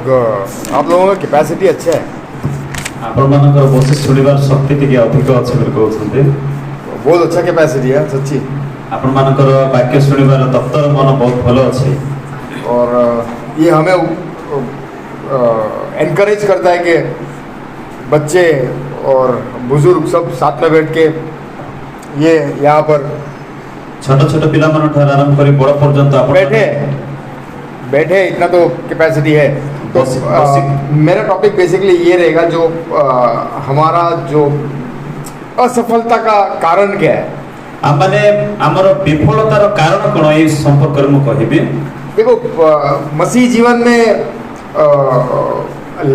आप लोगों का कैपेसिटी अच्छा है, ଆପଣମାନଙ୍କର ବସି ଶୁଣିବାର ଶକ୍ତି ଟିକେ ଅଧିକ ଅଛି ବୋଲି କହୁଛନ୍ତି। बहुत अच्छा कैपेसिटी है सच्ची। ଆପଣମାନଙ୍କର ବାକ୍ୟ ଶୁଣିବାର ତତ୍ପର ମନ ବହୁତ ଭଲ ଅଛି। और ये हमें एनकरेज करता है कि बच्चे और बुजुर्ग सब साथ में बैठ के ये यहाँ पर ଛୋଟ ଛୋଟ ପିଲାମାନଙ୍କଠାରୁ ଆରମ୍ଭ କରି ବଡ଼ ପର୍ଯ୍ୟନ୍ତ बैठे बैठे इतना तो कैपेसिटी है। तो मेरा टॉपिक बेसिकली ये रहेगा जो हमारा जो असफलता का कारण क्या है। आमने आमर विफलतार कारण कौन ये संपर्क में कहबी। देखो मसीह जीवन में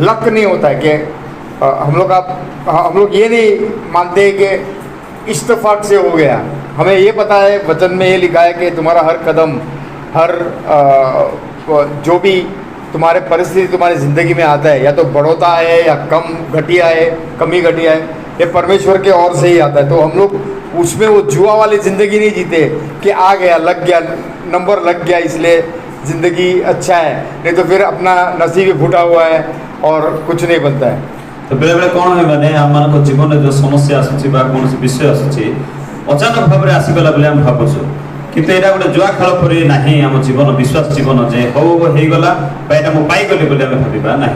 लक नहीं होता है कि हम लोग ये नहीं मानते कि इत्तेफाक से हो गया। हमें ये पता है, वचन में ये लिखा है कि तुम्हारा हर कदम, हर जो भी तुम्हारे परिस्थिति तुम्हारी ज़िंदगी में आता है, या तो बढ़ोता है या कमी घटिया है, ये परमेश्वर के ओर से ही आता है। तो हम लोग उसमें वो जुआ वाली ज़िंदगी नहीं जीते कि आ गया, लग गया, नंबर लग गया इसलिए ज़िंदगी अच्छा है, नहीं तो फिर अपना नसीब ही फूटा हुआ है और कुछ नहीं बनता है। तो बेले बेले कौन है माने आम जीवन में जो समस्या आसूची कौन विषय आसूची अचानक भाव में आसीगला बेले आम भावुँ किंतु यहाँ गोटे जुआ खेल परी ना आम जीवन विश्वास जीवन जे हो गला यहाँ मुझे पाईगली बोली आम भावा ना।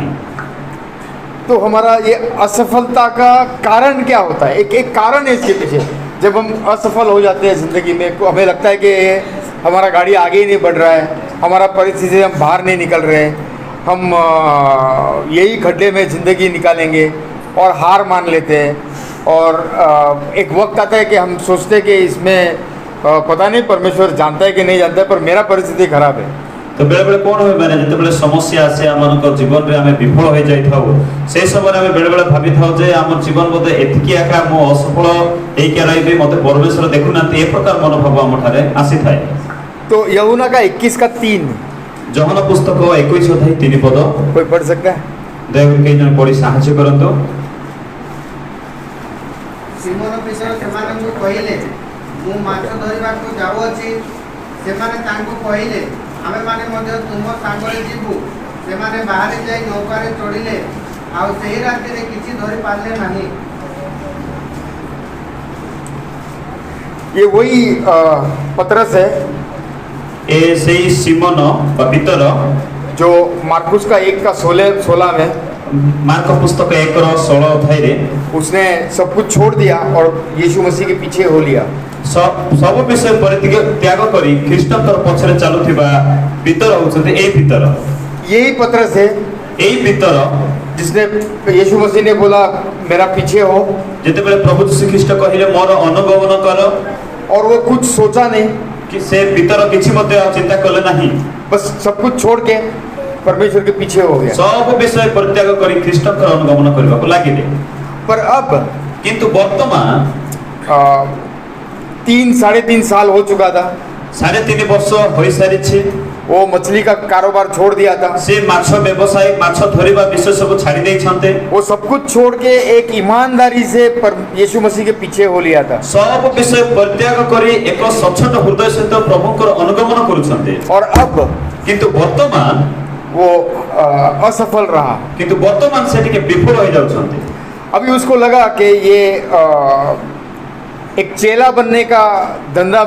तो हमारा ये असफलता का कारण क्या होता है? एक कारण है इसके पीछे। जब हम असफल हो जाते हैं ज़िंदगी में, हमें लगता है कि हमारा गाड़ी आगे ही नहीं बढ़ रहा है, हमारा परिस्थिति से हम बाहर नहीं निकल रहे हैं, हम यही खड्डे में ज़िंदगी निकालेंगे और हार मान लेते हैं। और एक वक्त आता है कि हम सोचते हैं कि इसमें पता नहीं परमेश्वर जानता है कि नहीं जानता है, पर मेरा परिस्थिति खराब है। तो बेले बेले कौन हुए मैंने जिते समस्या आसे आम जीवन में आम विफल हो जाता से समय आम बेले बेले भावी था आम जीवन बोधे एतिकी आका मो असफल होकर रही मत परमेश्वर देखुना ए प्रकार मनोभाव आम आसी थाए। तो यूहन्ना का 21:3 यूहन्ना पुस्तक 21:3 पद कोई पढ़ सकता है? दयाकोरी कई जन पढ़ी साहाय्य करंतु। सिमोन पीटर सेमानंकु कहिले मु माछ धरिबाकु जाउअछि। सेमाने तांकु कहिले आमे माने मध्ये तुम सांगरे जीवु। सेमाने बाहर जाई नौकारे चढ़िले आउ सेही राति रे किछि धरि पारले नाही। ये वही पतरस है ए सही सिमोन पवित्र जो मार्कुस का 1:16 में मार्क पुस्तक 1:16 उसने सब कुछ छोड़ दिया और यीशु मसीह के पीछे हो लिया। सब विषय त्याग करी ख्रीष्टर पछरे चलुथिबा पितर होउछते ए पितर। यही पतरस है, यही पितर जिसने यीशु मसीह ने बोला मेरा पीछे हो, जेते बेले प्रभु यीशु ख्रीष्ट कहिले मोर अनुगमन कर, और वो कुछ सोचा नहीं कि से पितर किछि मध्ये चिंता कले नहीं, बस सब कुछ छोड़ के परमेश्वर के पीछे हो गया। सब विषय परित्याग करी ख्रीष्टर अनुगमन करबा को लागिले। पर अब किंतु वर्तमान 3-3.5 साल हो चुका था। 3.5 वर्ष हो सारी वो मछली का कारोबार छोड़ दिया था, से माछ व्यवसाय माछ धरिबा विषय सब छाड़ी दे छनते। वो सब कुछ छोड़ के एक ईमानदारी से यीशु मसीह के पीछे हो लिया था। सब विषय परित्याग करी एक सचोट हृदय सहित प्रभुकर अनुगमन करूछन्ते। और अब किंतु वर्तमान वो असफल रहा, किंतु वर्तमान से टिके विफल हो जाउछन्ते। अभी उसको लगा कि ये एक चेला बनने का धंधा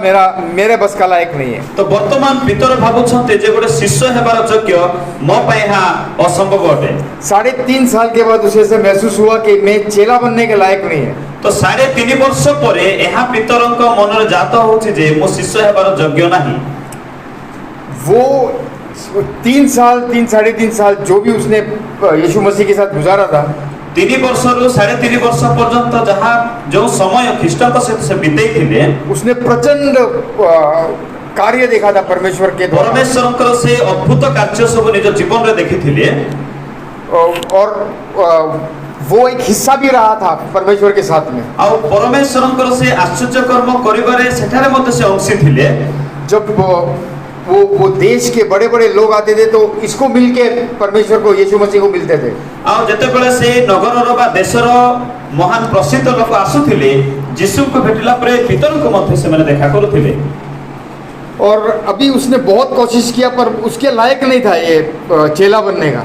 मेरे बस का लायक नहीं है। तो वर्तमान भीतर भावुछन्ते जे गोटे शिष्य हेबार योग्य मो पय हा असंभव अटे। 3.5 साल के बाद उसे से महसूस हुआ कि मैं चेला बनने के लायक नहीं है। तो 3.5 वर्ष परे एहा पितरंक मनरे जात होछि जे मो शिष्य हेबार योग्य नाही। वो 3.5 साल जो भी उसने यीशु मसीह के साथ गुजारा था, 3 वर्ष रु 3.5 वर्ष पर्यंत जहाँ जो समय ख्रीष्टक सहित से बिताई थिले, उसने प्रचंड कार्य देखा था परमेश्वर के द्वारा। परमेश्वरंकर से अद्भुत कार्य सब निज जीवन रे देखिथिले और वो एक हिस्सा भी रहा था परमेश्वर के साथ में। आ परमेश्वरंकर से आश्चर्य कर्म करिबारे सेठारे मध्ये से अंशी थिले। जब वो देश के बड़े बड़े लोग आते थे तो इसको मिलके परमेश्वर को यीशु मसीह को मिलते थे। आ जते बेले से नगर बा देशर महान प्रसिद्ध लोक आसुथिले यीशु को भेटला परे पितर को मध्ये से माने देखा करूथिले। और अभी उसने बहुत कोशिश किया पर उसके लायक नहीं था ये चेला बनने का।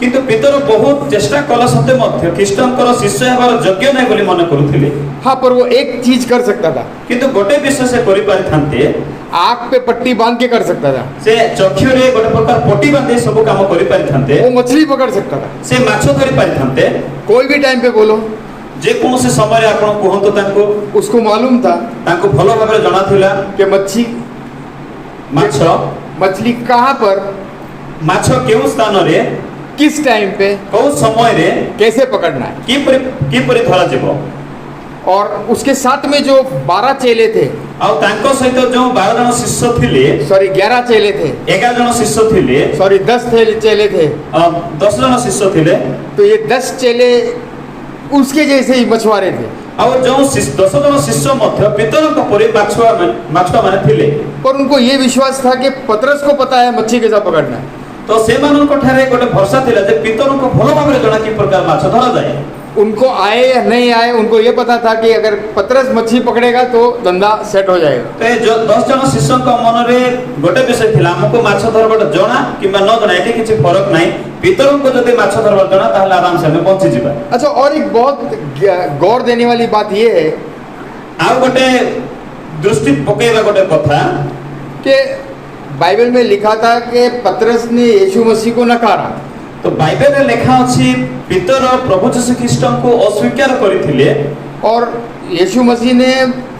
किंतु पितर बहुत चेष्टा कला सत्ते मध्य ख्रीष्टंकर शिष्य हेबार योग्य नै बोली मन करूथिले। हाँ, पर वो एक चीज कर सकता था, किंतु गोटे विषय से करि पारिथांते, आँख पे पट्टी बांध के कर सकता था, से चक्षुरे गोटे प्रकार पट्टी बांधे सब काम करि पारिथांते, वो मछली पकड़ सकता था, से माछ धरि पारिथांते। कोई भी टाइम पे बोलो, जे कोनोसी समय आपण कहंतो तांको, उसको मालूम था तांको भलो भाबरे जଣା थिला कि मछली कहाँ पर, माछ केउ स्थान रे, किस टाइम पे, कौ समय रे कैसे पकड़ना है। की परि धरा जिवो। और उसके साथ में जो 12 चेले थे, आ तांको सहित जो 12 जन शिष्य थिले, सॉरी 11 चेले थे, 11 जन शिष्य थिले, सॉरी 10 चेले थे, 10 जन शिष्य थिले, तो ये 10 चेले उसके जैसे ही मछुआरे थे। और जो 10 जन शिष्य मध्य पितरक परि माछुआ माने थिले, पर उनको ये विश्वास था कि पतरस को पता है मच्छी कैसा पकड़ना है। तो से मानन ठारे गोटे भरोसा थिला जे पितरक भलो भाबरे जणा कि प्रकार माछ धरा जाए। उनको आए या नहीं आए, उनको ये पता था कि अगर पतरस मच्छी पकड़ेगा तो धंधा सेट हो जाएगा। तो ये जो 10 जन शिष्य मन रे गोटे विषय थिला, हमको माछ धरबट जणा किबा न जणा एठी किछि फरक नाही, पितरक को जदि माछ धरबट जणा ताहले आराम से हमें पहुंची जिबा। अच्छा, और एक बहुत गौर देने वाली बात ये है, आ गोटे दृष्टि पकेवा गोटे कथा कि बाइबल में लिखा था कि पतरस ने यीशु मसीह को नकारा। तो बाइबल में लिखा अछि पितर प्रभु यीशु ख्रीष्ट को अस्वीकार करथिले, और यीशु मसीह ने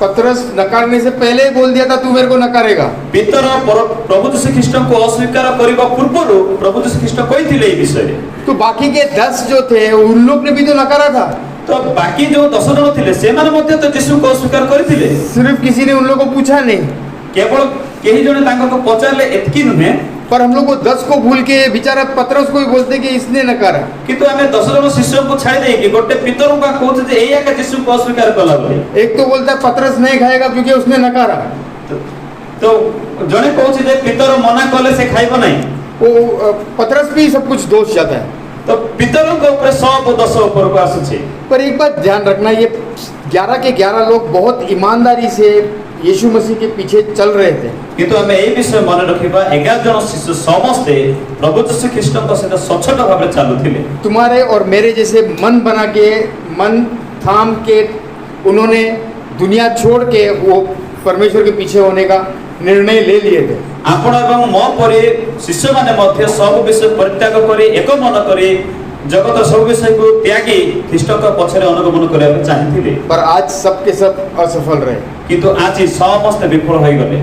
पतरस नकारने से पहले ही बोल दिया था तू मेरे को नकारेगा। पितर प्रभु यीशु ख्रीष्ट को अस्वीकार करबा पूर्व प्रभु यीशु ख्रीष्ट कहिथिले ई विषय। तो बाकी के 10 जो थे उन लोग ने भी तो नकारा था। तो बाकी जो 10 जन थिले से माने मध्य तो यीशु को अस्वीकार करथिले, सिर्फ किसी ने उन लोगों को पूछा नहीं, केवल केही जने तांको को पचारले एतकी नुहे, पर हम लोग को 10 को भूल के बेचारा पतरस को ही बोलते कि इसने नकारा। किंतु हमें 10 जन शिष्य को छाड़ दे कि गोटे पितर का कहते जे एया का यीशु को अस्वीकार कला बोले। एक तो बोलता है पतरस नहीं खाएगा क्योंकि उसने नकारा, तो जने कहते जे पितर मना कले से खाइबो नहीं, वो पतरस भी सब कुछ दोष जाता है। तो पितरों के ऊपर 110 ऊपर को आसुचे। पर एक बात ध्यान रखना, ये 11 के 11 लोग बहुत ईमानदारी से यीशु मसीह के पीछे चल रहे थे। किंतु हमें ये विषय मन रखिबा 11 जन शिष्य समस्ते प्रभु यीशु ख्रीष्ट का सहित सचोट भाव चलुथिले। तुम्हारे और मेरे जैसे मन बना के, मन थाम के उन्होंने दुनिया छोड़ के वो परमेश्वर के पीछे होने का निर्णय ले लिए थे। आपण एवं मो परि शिष्य माने मध्य सब विषय परित्याग करी एक मन करी जगत सब विषय को त्यागी ख्रीष्ट का पछरे अनुगमन करबा चाहिथिले, पर आज सब के सब असफल रहे। किंतु आज समस्त विफल हो गले।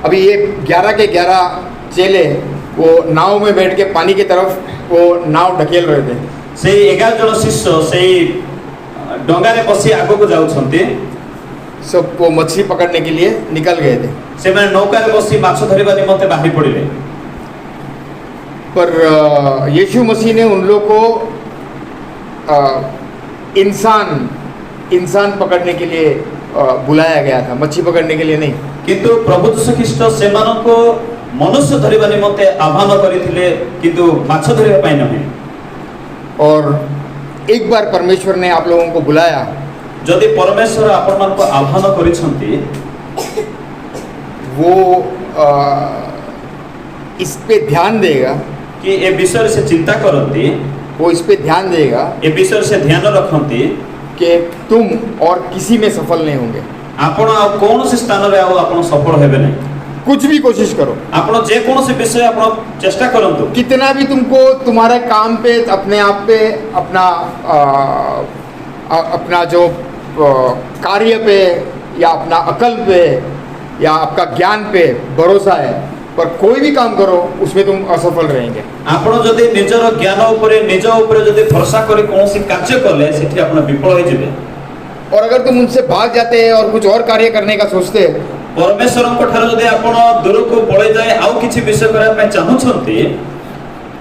अभी ये 11 के 11 चेले वो नाव में बैठ के पानी की तरफ वो नाव ढकेल रहे थे। से 11 जन शिष्य से डंगा रे बसी आगो को जाउछंती, सब वो मछली पकड़ने के लिए निकल गए थे। से माने नौका रे बसी माछ धरिबा निमंते बाहरी पड़िले, पर यीशु मसीह ने उन लोग को इंसान पकड़ने के लिए बुलाया गया था, मच्छी पकड़ने के लिए नहीं। किंतु प्रभु यीशु ख्रीष्ट से मानन को मनुष्य धरिबा निमंते आह्वान करिथिले, किंतु माछ धरिबा पाई नहीं। और एक बार परमेश्वर ने आप लोगों को बुलाया, जदि परमेश्वर आपण मान को आह्वान करिसंती, वो इस पे ध्यान देगा कि ए विषय से चिंता करती, वो इस पे ध्यान देगा, ए विषय से ध्यान रखती कि तुम और किसी में सफल नहीं होंगे। आपण कौन से स्थान रे आपण सफल हेबे नहीं। कुछ भी कोशिश करो, आपण जे कौन से विषय आपण चेष्टा करंतु, कितना भी तुमको तुम्हारे काम पे, अपने आप पे, अपना जो कार्य पे या अपना अकल पे या आपका ज्ञान पे भरोसा है, पर कोई भी काम करो उसमें तुम असफल रहेंगे। आपण जदि निजर ज्ञान ऊपर निज ऊपर जदि भरोसा करे कोनोसी कार्य करले सेठी आपण विफल हो जिवे। और अगर तुम उनसे भाग जाते हैं और कुछ और कार्य करने का सोचते हैं, परमेश्वर को ठारो जदि आपण दूर को पळे जाए आउ किछि विषय करा पे चाहउछंती,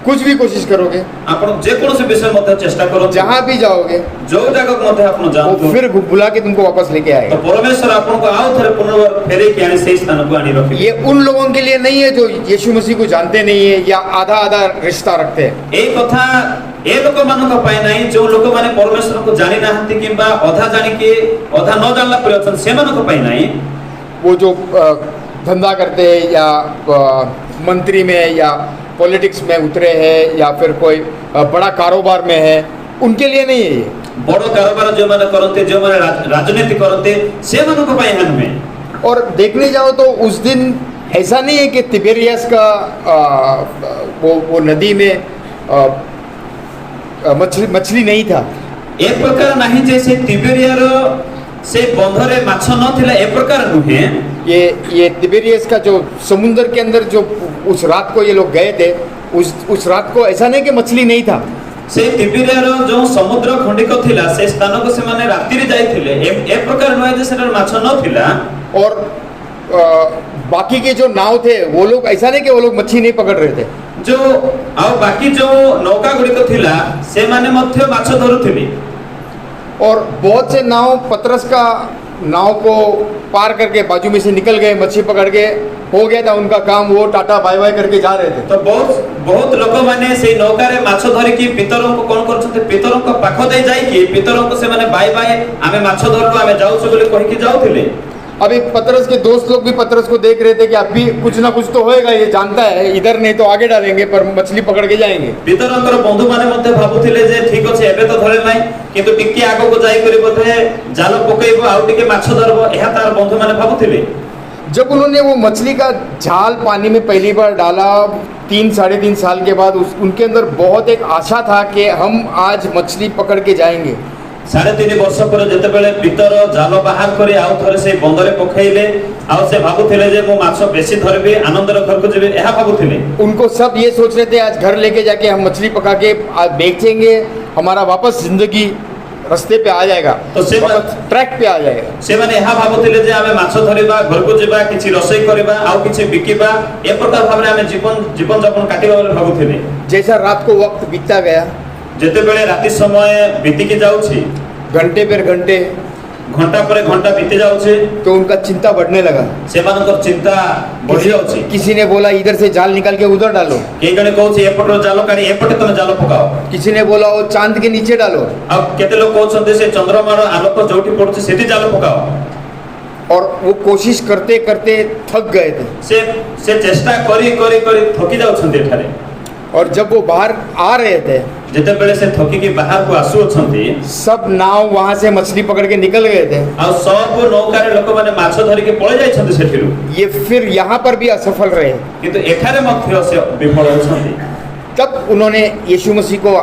कुछ भी कोशिश करोगे, आपण जे कोनोसी विषय मध्य चेष्टा करो, जहां भी जाओगे, जो जगह मध्य आपण जाओ, वो फिर बुला के तुमको वापस लेके आएगा। तो परमेश्वर आपण को आउ थरे पुनर्बार फेरे के आने सही स्थान को आनी रखे। ये उन लोगों के लिए नहीं है जो यीशु मसीह को जानते नहीं है या आधा रिश्ता रखते हैं। ए कथा ए लोक मान को पाए नहीं, जो लोक माने परमेश्वर को जानि नाहंती किबा आधा जानि के आधा न जानला पर अछन से मान को पाए नहीं। वो जो धंधा करते हैं या मंत्री में या पॉलिटिक्स में उतरे हैं या फिर कोई बड़ा कारोबार में है, उनके लिए नहीं है ये। बड़ कारोबार जो माने करते, जो माने राजनीति करते, से मानको पई हन में। और देखने जाओ तो उस दिन ऐसा नहीं है कि तिबेरियस का वो नदी में मछली नहीं था। एक प्रकार नहीं जैसे तिबेरियर से बंधरे माछ न थिला, एक प्रकार नुहे। ये तिबेरियस का जो समुद्र के अंदर जो उस रात को ये लोग गए थे, उस रात को ऐसा नहीं कि मछली नहीं था। से तिबेरियर जो समुद्र खंडिक थिला से स्थान को से माने रात्रि रे जाइथिले, एक प्रकार नुहे जे सेटर माछ न थिला। और बाकी के जो नाव थे वो लोग ऐसा नहीं कि वो लोग मच्छी नहीं पकड़ रहे थे। जो और बाकी जो नौका गुड़िक थिला से माने मध्य माछ धरुथिले। और बहुत से नाव पतरस का नाव को पार करके बाजू में से निकल गए, मच्छी पकड़ के हो गया था उनका काम, वो टाटा बाय बाय करके जा रहे थे। तो बहुत लोक माने से नौका रे माछ धरिकी पितरों को कोन करछते, पितरों को पाखो दे जाई कि पितरों को से माने बाय बाय आमे माछ धरलो, आमे जाउछु बोली कहि के जाउथिले। अभी पतरस के दोस्त लोग भी पतरस को देख रहे थे कि अभी कुछ ना कुछ तो होएगा, ये जानता है, इधर नहीं तो आगे डालेंगे पर मछली पकड़ के जाएंगे। पितरंकर बंधु माने मते भाबुथिले जे ठीक अछि एबे तो धरे नाही, किंतु टिके आगो को जाई करी बोधे जाल पकैबो आउ टिके माछ धरबो, एहा तार बंधु माने भाबुथिले। जब उन्होंने वो मछली का जाल पानी में पहली बार डाला 3-3.5 साल के बाद, उनके अंदर बहुत एक आशा था कि हम आज मछली पकड़ के जाएंगे। 3.5 वर्ष पर जते बेले पितर जाल बाहर करे आउ थरे से बंदरे पखैले, आउ से भाबुथिले जे मो माछ बेसी धरबे, आनंदर घर को जेबे, एहा भाबुथिले। उनको सब ये सोच रहे थे आज घर लेके जाके हम मछली पका के बेचेंगे, हमारा वापस जिंदगी रास्ते पे आ जाएगा, तो से ट्रैक पे आ जाएगा। से माने एहा भाबुथिले जे आमे माछ धरिबा, घर को जेबा, किछि रसोई करबा, आउ किछि बिकिबा, ए प्रकार भाबरे आमे जीवन यापन काटिबा बोले भाबुथिले। जैसा रात को वक्त बीतता गया, जते बेले राति समय बीती के जाउछि, घंटे पर घंटे, घंटा पर घंटा बीती जाउछि, तो उनका चिंता बढ़ने लगा। से मानकर चिंता बढ़ी जाउछि। किसी ने बोला इधर से जाल निकाल के उधर डालो, के गने कहउछि एपटो जाल काढी एपटे तमे जाल पकाओ, किसी ने बोला वो चांद के नीचे डालो, अब केते लोग कहउछन्ते से चंद्रमार आलोक जोठी पड़ुछि सेठी जाल पकाओ। और वो कोशिश करते करते थक गए थे। से चेष्टा करी करी करी थकी जाउछन्ते एठारे। और जब वो बाहर आ रहे थे, जते बेले से थकी के बाहर को आसु अछन्ती, सब नाव वहां से मछली पकड़ के निकल गए थे। आ सब नौका रे लोक माने माछ धरि के पळे जाय छन्ते सेठिरु। ये फिर यहाँ पर भी असफल रहे, किंतु एठारे मध्य से विफल होछन्ती। तब उन्होंने यीशु मसीह को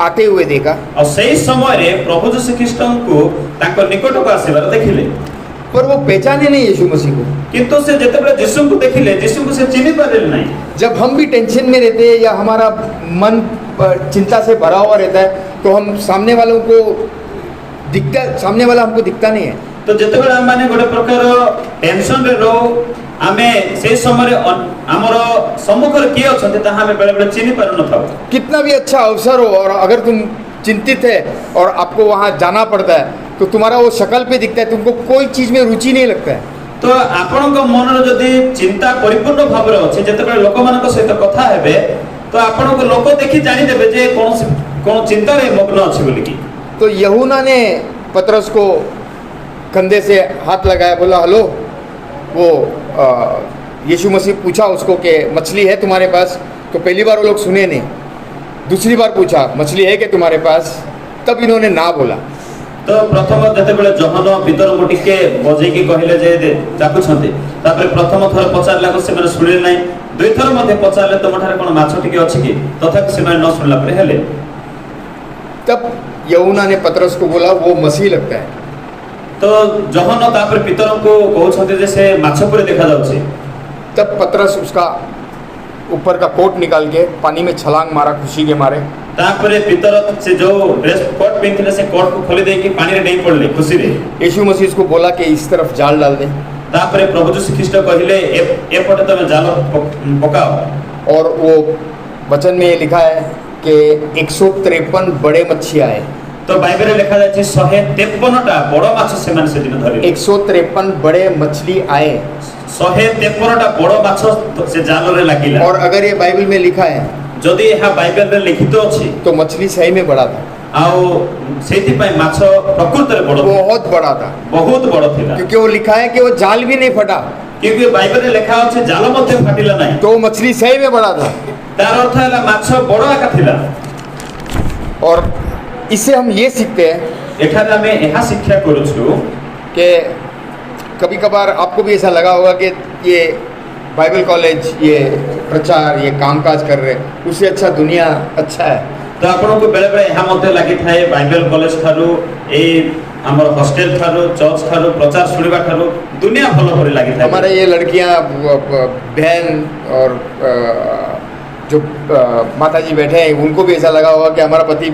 आते हुए देखा, और सही समय रे प्रभु यीशु ख्रीष्ट को ताको निकट को आसीबार देखिले, पर वो पहचाने नहीं यीशु मसीह को। किंतु से जते बेले यीशु को देखिले, यीशु को से चिन्हि पारे नहीं। जब हम भी टेंशन में रहते हैं या हमारा मन चिंता से भरा हुआ रहता है, तो हम सामने वालों को दिखता, सामने वाला हमको दिखता नहीं है। तो जते बेले माने गोटे प्रकार टेंशन रे रो, आमे से समय हमर सम्मुख रे की अछते ता हमें बेले बेले चिन्हि पार न था। कितना भी अच्छा अवसर हो और अगर तुम चिंतित है और आपको वहाँ जाना पड़ता है, तो तुम्हारा वो शक्ल पे दिखता है, तुमको कोई चीज में रुचि नहीं लगता है। तो आपन को मन रे जदी चिंता परिपूर्ण भाव रे अछि, जते बेले लोक मान को सहित कथा हेबे, तो आपन को लोक देखि जानि देबे जे कोन चिंता रे मग्न अछि बोली की। तो यूहन्ना ने पतरस को कंधे से हाथ लगाया, बोला हेलो। वो यीशु मसीह पूछा उसको कि मछली है तुम्हारे पास, तो पहली बार वो लोग सुने नहीं। दूसरी बार पूछा मछली है कि तुम्हारे पास, तब इन्होंने ना बोला। तो प्रथम जते बेले जहन पितर को टिके बजे की कहिले जे जाकु छन्ते, तापर प्रथम थर पचारला को से माने सुनिले नै, दुई थर मध्ये पचारले तमठारे कोन माछ टिके अछि की, तथापि से माने न सुनला पर हेले। तब यूहन्ना ने पतरस को बोला वो मसीह लगता है। तो जहन तापर पितर को कहउ छन्ते जे से माछ पुरे देखा जाउछि। तब पतरस उसका ऊपर का कोट निकाल के पानी में छलांग मारा खुशी के मारे। तापरे पितर से जो ड्रेस कोट पिनथिले से कोट को खोली दे के पानी रे नहीं पड़ले खुशी रे। यीशु मसीह उसको बोला कि इस तरफ जाल डाल दे। तापरे प्रभु यीशु ख्रीष्ट कहिले ए पटे तमे जाल पकाओ। और वो वचन में ये लिखा है कि 153 बड़े मच्छी आए। तो बाइबल रे लिखा जाय 153 टा बड़ माछ से माने से दिन धरि 153 बड़े मछली आए, 153 टा बड़ माछ से जाल रे लागिला। और अगर ये बाइबल में लिखा है, जदि यह बाइबल रे लिखित अछि, तो मछली सही में बड़ा था। आउ सेति पय माछ प्रकृति रे बड़, बहुत बड़ा था, बहुत बड़ थिला। क्योंकि वो लिखा है कि वो जाल भी नहीं फटा। क्योंकि बाइबल रे लिखा अछि जाल मध्ये फाटिला नाही तो मछली सही में बड़ा था। तार अर्थ है माछ बड़ आका थिला। और इससे हम ये सीखते हैं एठारे हमें यह शिक्षा करूछु कि कभी कभार आपको भी ऐसा लगा होगा कि ये बाइबल कॉलेज, ये प्रचार, ये कामकाज कर रहे, उससे अच्छा दुनिया अच्छा है। तो आपन को बेले बेले यह मध्य लगी थाए बाइबल कॉलेज ठारू ए हमर हॉस्टल ठारू चर्च ठारू प्रचार सुनिबा ठारू दुनिया भलो भरी लगी थाए। हमारे ये लड़कियां बहन और जो माताजी बैठे हैं उनको भी ऐसा लगा होगा कि हमारा पति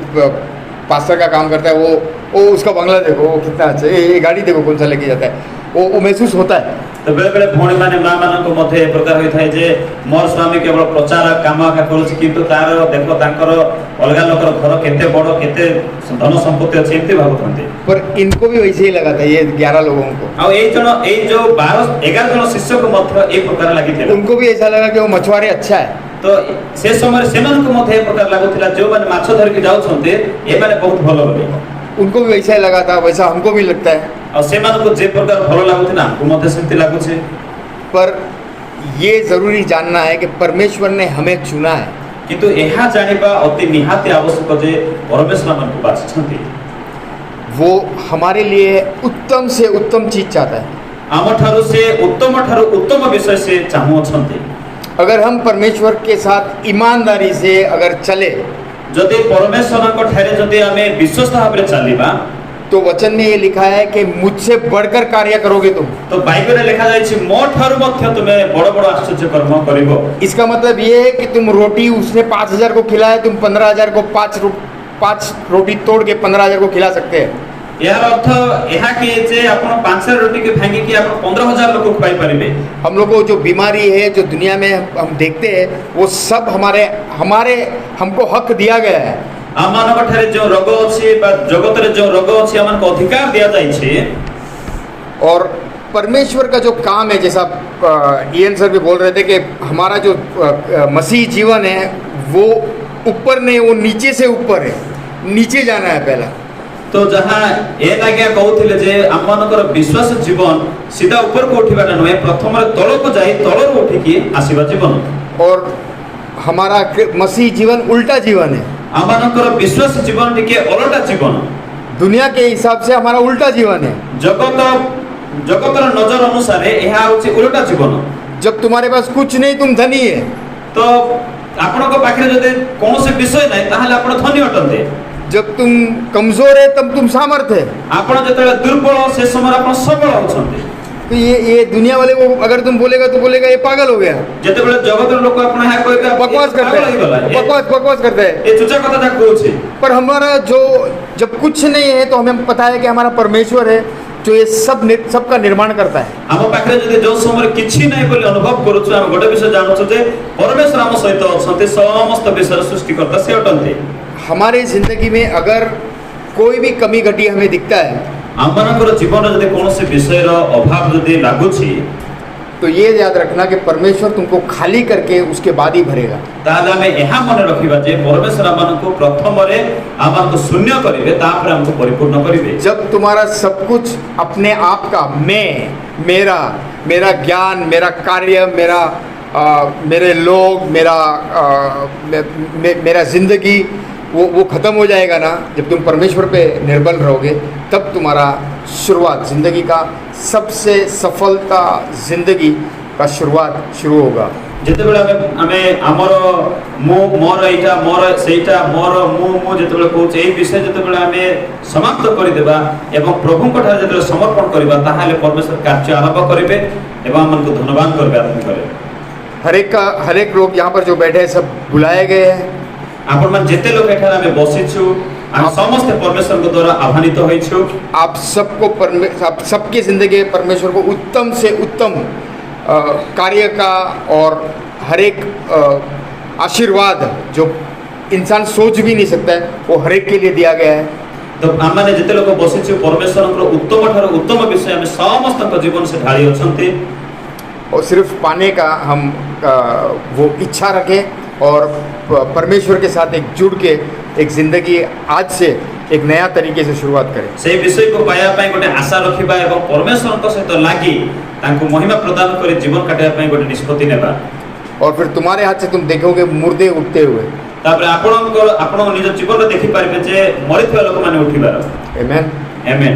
पास्टर का काम करता है, वो उसका बंगला देखो, वो कितना अच्छा, ये गाड़ी देखो कौन सा लेके जाता है, वो महसूस होता है। तो बेले बेले भौणी माने मां मानक मध्य ए प्रकार होई थाए जे मोर स्वामी केवल प्रचार काम का करूछि किंतु तार देखो तांकर अलगा लोकर घर केते बड़ केते धन संपत्ति अछि एमती भाबुथंते। पर इनको भी वैसे ही लगा था, ये 11 लोगों को। आ ए जो 11 जन शिष्य को मध्य एक प्रकार लागि थे, उनको भी ऐसा लगा कि वो मछुआरे अच्छा है। तो से समय सेमन को मध्य एक प्रकार लागुथिला जो माने माछ धर के जाउ छनते ए माने बहुत भलो बोले, उनको भी वैसा ही लगा था, वैसा हमको भी लगता है। और सेमन को जे प्रकार भलो लागुथिला हमको मध्य सेमती लागु छे। पर ये जरूरी जानना है कि परमेश्वर ने हमें चुना है, किंतु एहा जानिबा अति निहाती आवश्यक जे परमेश्वर मन को बाछछंती, वो हमारे लिए उत्तम से उत्तम चीज चाहता है। आमठारु से उत्तम विषय से चाहू छंती। अगर हम परमेश्वर के साथ ईमानदारी से अगर चले, जदि परमेश्वर को ठारे जदि हमें विश्वास भाव रे चलीबा, तो वचन में ये लिखा है कि मुझसे बढ़कर कार्य करोगे तुम। तो बाइबल रे लिखा जाय छी मो ठारु मध्य तुमे बड़ बड़ आश्चर्य कर्म करिवो। इसका मतलब ये है कि तुम रोटी उसने 5000 को खिलाया, तुम 15000 को 5 रोटी तोड़ के 15000 को खिला सकते हैं। यार अर्थ यह कि जे अपन 5 रोटी के भांगी कि अपन 15000 लोग को खवाई परिबे। हम लोग को जो बीमारी है, जो दुनिया में हम देखते हैं, वो सब हमारे हमको हक दिया गया है। आमानक ठारे जो रोग अछि बा जगत रे जो रोग अछि आमान को अधिकार दिया जाय छे। और परमेश्वर का जो काम है, जैसा ईएन सर भी बोल रहे थे कि हमारा जो मसीह जीवन है वो ऊपर नहीं, वो नीचे से ऊपर है, नीचे जाना है पहला। तो जहाँ ए लागिया कहउथिले जे आमानकर विश्वास जीवन सीधा ऊपर को उठिबाटा नय, प्रथम रे तळ को जाई तळरू उठी की आसीबा जीवन। और हमारा मसीह जीवन उल्टा जीवन है। आमानकर विश्वास जीवन टिके उल्टा जीवन, दुनिया के हिसाब से हमारा उल्टा जीवन है। जगतर नजर अनुसार यह होछि उल्टा जीवन। जब तुम्हारे पास कुछ नहीं, तुम धनी है, तो आपनको पाखरे जदि कोनोसे विषय नै ताहाले आपण धनी अटंते। जब तुम कमजोर है तब तुम सामर्थ है। आपण जतले दुर्बल से समय आपण सबल होछंते। तो ये दुनिया वाले को अगर तुम बोलेगा तो बोलेगा ये पागल हो गया। जतबेले जगतर लोक आपण है कहबे बकवास करते हैं, बकवास करते हैं, ए चुचा कथा कहू छी। पर हमारा जो जब कुछ नहीं है तो हमें पता है कि हमारा परमेश्वर है जो ये सबका निर्माण करता है। हम पाखरे जदि जो समय किछि नै बोली अनुभव करू छु, हम गोटे विषय जानु छु जे परमेश्वर हम सहित अछंते, समस्त विषय सृष्टिकर्ता से अटंते। हमारे जिंदगी में अगर कोई भी कमी घटी हमें दिखता है, आमनकर जीवन जदि कोनोसे विषय रो अभाव जदि लागु छी, तो ये याद रखना कि परमेश्वर तुमको खाली करके उसके बाद ही भरेगा। ताले हमें यह मन रखिबा जे परमेश्वर हमनको प्रथम रे हमनको शून्य करिवे, तापर हमको परिपूर्ण करिवे। जब तुम्हारा सब कुछ अपने आप का मेरा ज्ञान, मेरा कार्य, मेरे लोग, मेरा जिंदगी वो खत्म हो जाएगा ना, जब तुम परमेश्वर पे निर्भर रहोगे, तब तुम्हारा शुरुआत जिंदगी का सबसे सफलता जिंदगी का शुरुआत शुरू होगा। जेतेबेले हमें हमर मोर एटा मोर सेटा मोर मु जेतेबेले कहूछ ए विषय जेतेबेले हमें समाप्त करि देबा एवं प्रभु को ठार जेतेबेले समर्पण करबा, ताहाले परमेश्वर कार्य आरंभ करिवे एवं हमनको धन्यवाद करबे आत्मा करे। हर एक लोग यहाँ पर जो बैठे हैं सब बुलाए गए हैं। आपण मन जेते लोग एठार हमें बसिछु, हम समस्त परमेश्वर के द्वारा आह्वानित होइछु। आप सबके जिंदगी में परमेश्वर को उत्तम से उत्तम कार्य का और हर एक आशीर्वाद जो इंसान सोच भी नहीं सकता है, वो हर एक के लिए दिया गया है। तो आम जिते लोग बसिछु परमेश्वर उत्तम ठार उत्तम विषय हमें समस्त जीवन से ढाली अछंती। और सिर्फ पाने का हम वो इच्छा रखें और परमेश्वर के साथ एक जुड़ के एक ज़िंदगी आज से एक नया तरीके से शुरुआत करें। से विषय को पाया पई गोटे आशा रखिबा एवं परमेश्वर को सहित लागी तांको महिमा प्रदान करे जीवन काटिया पई गोटे निष्पत्ति नेबा। और फिर तुम्हारे हाथ से तुम देखोगे मुर्दे उठते हुए। तापर आपण निज जीवन रे देखि पारिबे जे मरिथवा लोक माने उठिबार। आमेन आमेन।